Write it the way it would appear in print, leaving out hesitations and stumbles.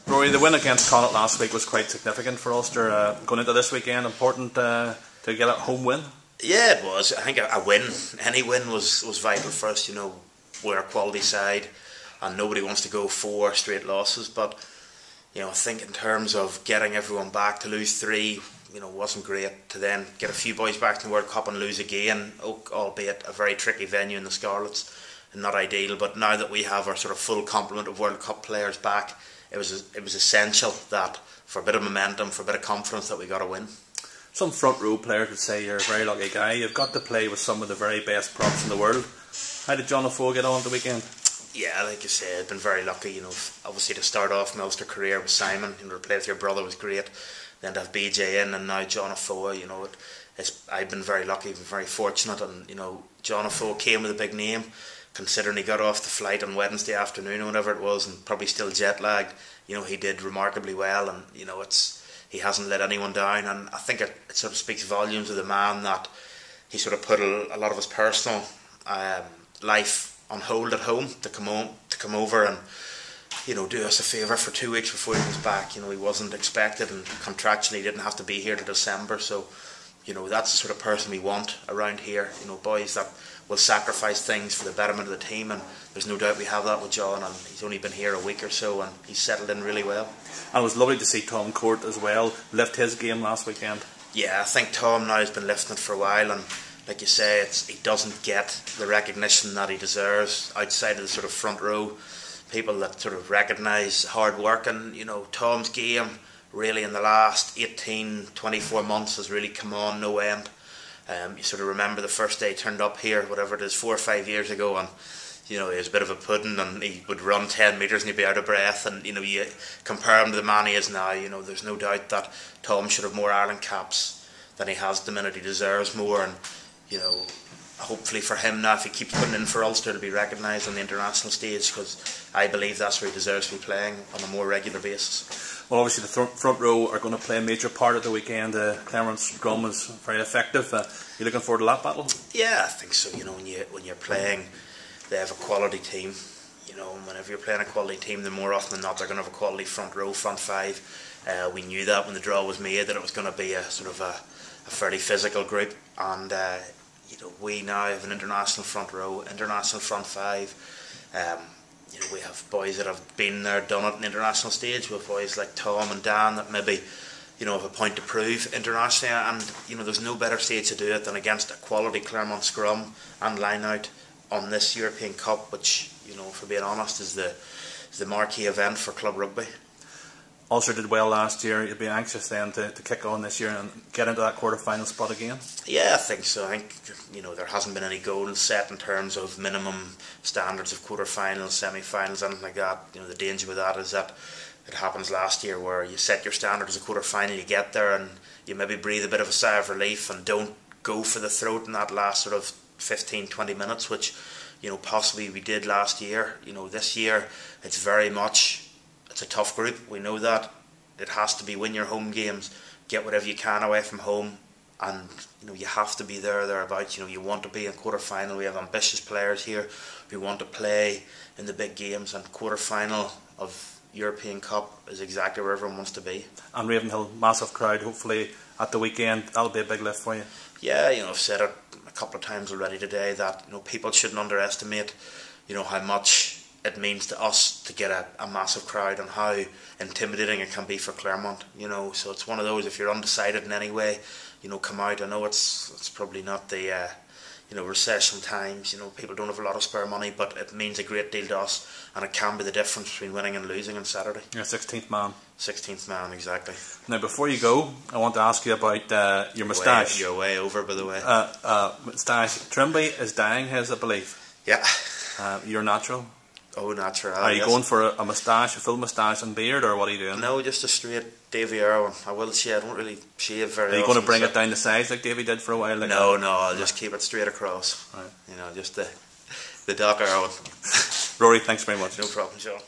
Rory, the win against Connacht last week was quite significant for Ulster. Going into this weekend, important to get a home win? Yeah, it was. I think a win, any win was vital for us. You know, we're a quality side and nobody wants to go 4 straight losses. But, you know, I think in terms of getting everyone back, to lose 3, you know, wasn't great. To then get a few boys back to the World Cup and lose again, albeit a very tricky venue in the Scarlets, and not ideal. But now that we have our sort of full complement of World Cup players back, it was essential that for a bit of momentum, for a bit of confidence, that we got a win. Some front row players would say you're a very lucky guy. You've got to play with some of the very best props in the world. How did John O'Foe get on the weekend? Yeah, like you say, I've been very lucky. You know, obviously to start off my Ulster career with Simon, you know, to play with your brother was great. Then to have BJ in, and now John O'Foe. You know, I've been very lucky, been very fortunate, and you know, John O'Foe came with a big name. Considering he got off the flight on Wednesday afternoon or whatever it was, and probably still jet lagged, you know, he did remarkably well, and you know, he hasn't let anyone down, and I think it sort of speaks volumes of the man that he sort of put a lot of his personal life on hold at home to come over and, you know, do us a favour for 2 weeks before he was back. You know, he wasn't expected, and contractually he didn't have to be here to December, so you know, that's the sort of person we want around here. You know, boys that will sacrifice things for the betterment of the team, and there's no doubt we have that with John, and he's only been here a week or so and he's settled in really well. And it was lovely to see Tom Court as well lift his game last weekend. Yeah, I think Tom now has been lifting it for a while, and like you say, he doesn't get the recognition that he deserves outside of the sort of front row people that sort of recognise hard work. And you know, Tom's game really in the last 18-24 months has really come on no end. You sort of remember the first day he turned up here, whatever it is, 4 or 5 years ago, and you know, he was a bit of a pudding, and he would run 10 metres and he'd be out of breath. And you know, you compare him to the man he is now, you know, there's no doubt that Tom should have more Ireland caps than he has the minute. He deserves more, and you know, hopefully for him now, if he keeps putting in for Ulster, to be recognised on the international stage, because I believe that's where he deserves to be playing on a more regular basis. Well, obviously the front row are going to play a major part of the weekend. Clermont Scrum is very effective. You looking forward to that battle? Yeah, I think so. You know, when you're playing, they have a quality team. You know, and whenever you're playing a quality team, then more often than not they're going to have a quality front row, front 5. We knew that when the draw was made, that it was going to be a sort of a fairly physical group, and you know, we now have an international front row, international front 5. You know, we have boys that have been there, done it on the international stage. We have boys like Tom and Dan that maybe, you know, have a point to prove internationally, and you know, there's no better stage to do it than against a quality Clermont scrum and line out on this European Cup, which, you know, for being honest, is the marquee event for club rugby. Ulster did well last year. You'd be anxious then to kick on this year and get into that quarter-final spot again? Yeah, I think so. I think, you know, there hasn't been any goals set in terms of minimum standards of quarter-finals, semi-finals, anything like that. You know, the danger with that is that it happens last year where you set your standard as a quarter-final, you get there and you maybe breathe a bit of a sigh of relief and don't go for the throat in that last sort of 15-20 minutes, which, you know, possibly we did last year. You know, this year it's very much, it's a tough group. We know that. It has to be win your home games, get whatever you can away from home, and you know, you have to be thereabouts. You know, you want to be in quarter final. We have ambitious players here. We want to play in the big games, and quarter final of European Cup is exactly where everyone wants to be. And Ravenhill, massive crowd. Hopefully at the weekend that'll be a big lift for you. Yeah, you know, I've said it a couple of times already today that, you know, people shouldn't underestimate, you know, how much it means to us to get a massive crowd, and how intimidating it can be for Clermont. You know, so it's one of those, if you're undecided in any way, you know, come out. I know it's probably not the you know, recession times, you know, people don't have a lot of spare money, but it means a great deal to us, and it can be the difference between winning and losing on Saturday. You're 16th man. 16th man, exactly. Now, before you go, I want to ask you about your moustache. You're way over, by the way. Moustache. Trimby is dying his, I believe. Yeah. You're natural. Oh, natural. Are you going for a moustache, a full moustache and beard, or what are you doing? No, just a straight Davy Irwin. I will shave. I don't really shave very often. Are you going to bring it down the sides like Davy did for a while? Like no, I'll just keep it straight across. Right. You know, just the Doc Irwin. Rory, thanks very much. No problem, Sean.